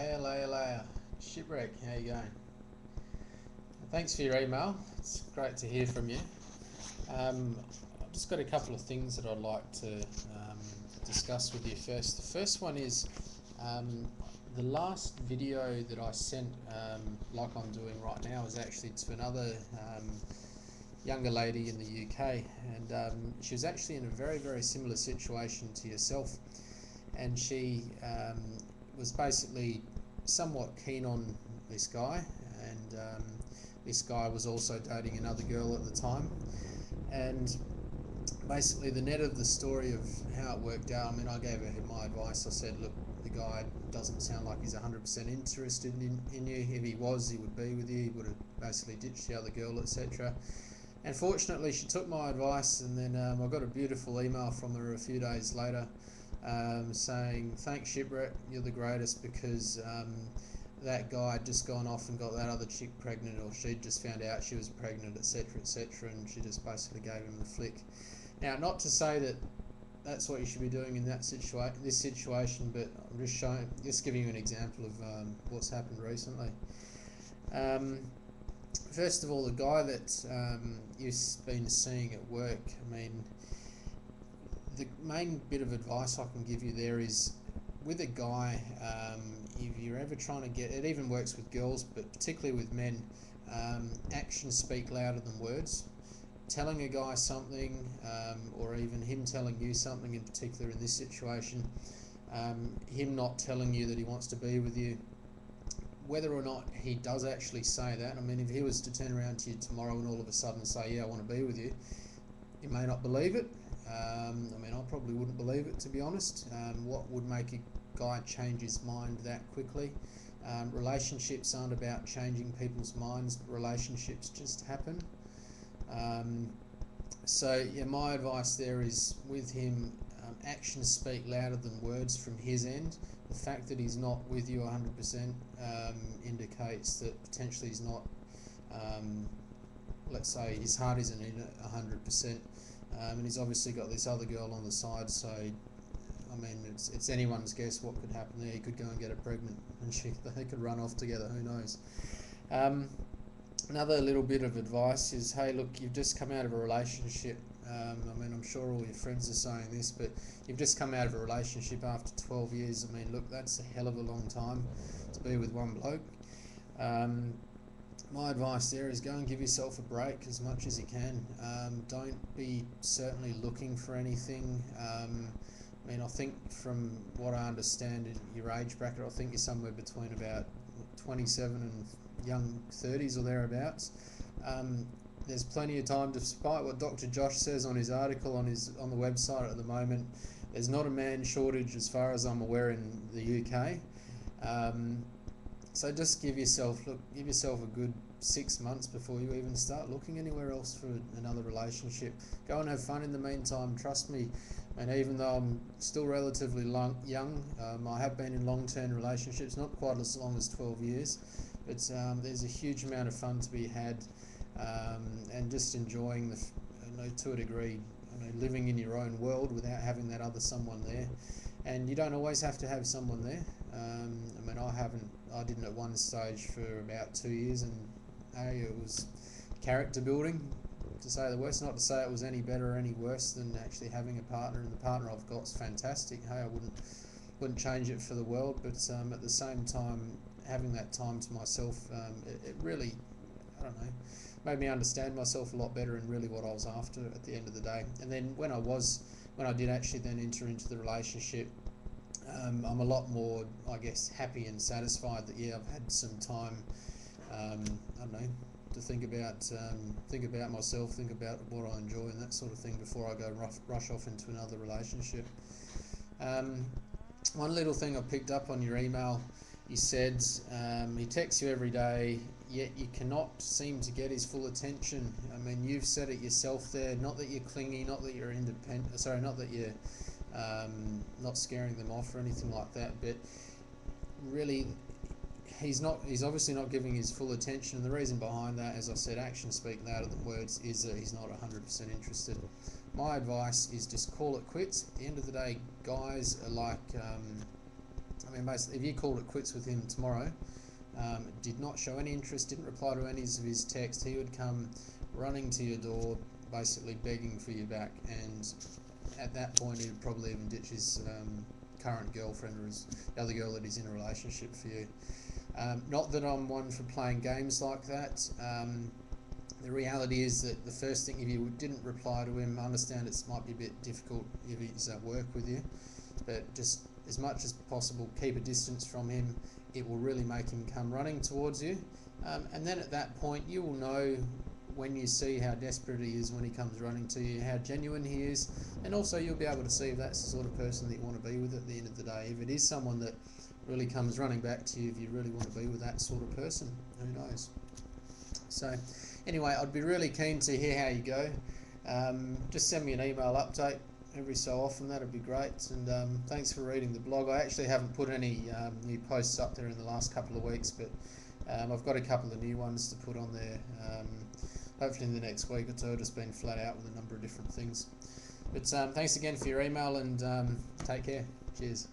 Leia. Shipwreck, how you going? Thanks for your email. It's great to hear from you. I've just got a couple of things that I'd like to discuss with you first. The first one is the last video that I sent, like I'm doing right now, is actually to another younger lady in the UK, and she was actually in a very, very similar situation to yourself, and she was basically somewhat keen on this guy, and this guy was also dating another girl at the time, and basically the net of the story of how it worked out, I mean, I gave her my advice. I said, look, the guy doesn't sound like he's 100% interested in you. If he was, he would be with you. He would have basically ditched the other girl, etc. And fortunately, she took my advice, and then I got a beautiful email from her a few days later saying, thanks Shipwreck, you're the greatest, because that guy had just gone off and got that other chick pregnant, or she'd just found out she was pregnant, etc., etc., and she just basically gave him the flick. Now, not to say that that's what you should be doing in that this situation, but I'm just giving you an example of what's happened recently. First of all, the guy that you've been seeing at work, I mean, the main bit of advice I can give you there is, with a guy, if you're ever trying to get, it even works with girls, but particularly with men, actions speak louder than words. Telling a guy something, or even him telling you something, in particular in this situation, him not telling you that he wants to be with you, whether or not he does actually say that, I mean, if he was to turn around to you tomorrow and all of a sudden say, yeah, I want to be with you, you may not believe it. I mean, I probably wouldn't believe it, to be honest. What would make a guy change his mind that quickly? Relationships aren't about changing people's minds. Relationships just happen. So yeah, my advice there is, with him, actions speak louder than words from his end. The fact that he's not with you 100% indicates that potentially he's not, let's say his heart isn't in it 100%, and he's obviously got this other girl on the side, so I mean, it's anyone's guess what could happen there. He could go and get her pregnant, and they could run off together, who knows. Another little bit of advice is, hey, look, you've just come out of a relationship. I mean, I'm sure all your friends are saying this, but you've just come out of a relationship after 12 years. I mean, look, that's a hell of a long time to be with one bloke. My advice there is, go and give yourself a break as much as you can. Don't be certainly looking for anything. I mean, I think from what I understand in your age bracket, I think you're somewhere between about 27 and young 30s or thereabouts. There's plenty of time, despite what Dr. Josh says on his article on the website at the moment. There's not a man shortage, as far as I'm aware, in the UK. So just give yourself a good 6 months before you even start looking anywhere else for another relationship. Go and have fun in the meantime. Trust me. And even though I'm still relatively young, I have been in long-term relationships, not quite as long as 12 years, but there's a huge amount of fun to be had, and just enjoying to a degree, living in your own world without having that other someone there. And you don't always have to have someone there. I mean, I didn't at one stage for about 2 years, and it was character building, to say the worst. Not to say it was any better or any worse than actually having a partner, and the partner I've got is fantastic. Hey, I wouldn't change it for the world, but at the same time, having that time to myself, it really, I don't know, made me understand myself a lot better, and really what I was after at the end of the day. And then when I did actually then enter into the relationship, I'm a lot more, I guess, happy and satisfied that, yeah, I've had some time, I don't know, to think about myself, think about what I enjoy and that sort of thing before I go rush off into another relationship. One little thing I picked up on your email, you said he texts you every day, yet you cannot seem to get his full attention. I mean, you've said it yourself there. Not that you're clingy, not that you're independent. Sorry, not that you're not scaring them off or anything like that. But really, he's obviously not giving his full attention. And the reason behind that, as I said, actions speak louder than words, is that he's not 100% interested. My advice is just call it quits. At the end of the day, guys are like I mean, basically, if you called it quits with him tomorrow, did not show any interest, didn't reply to any of his texts, he would come running to your door, basically begging for you back, and at that point he would probably even ditch his current girlfriend or the other girl that he's in a relationship for you. Not that I'm one for playing games like that. The reality is that the first thing, if you didn't reply to him, I understand it might be a bit difficult if he's at work with you, but just as much as possible keep a distance from him. It will really make him come running towards you, and then at that point you will know, when you see how desperate he is when he comes running to you, how genuine he is, and also you'll be able to see if that's the sort of person that you want to be with at the end of the day. If it is someone that really comes running back to you, if you really want to be with that sort of person, who knows. So anyway, I'd be really keen to hear how you go. Just send me an email update every so often, that'd be great. And thanks for reading the blog. I actually haven't put any new posts up there in the last couple of weeks, but I've got a couple of new ones to put on there, hopefully in the next week or two. I've just been flat out with a number of different things. But thanks again for your email, and take care. Cheers.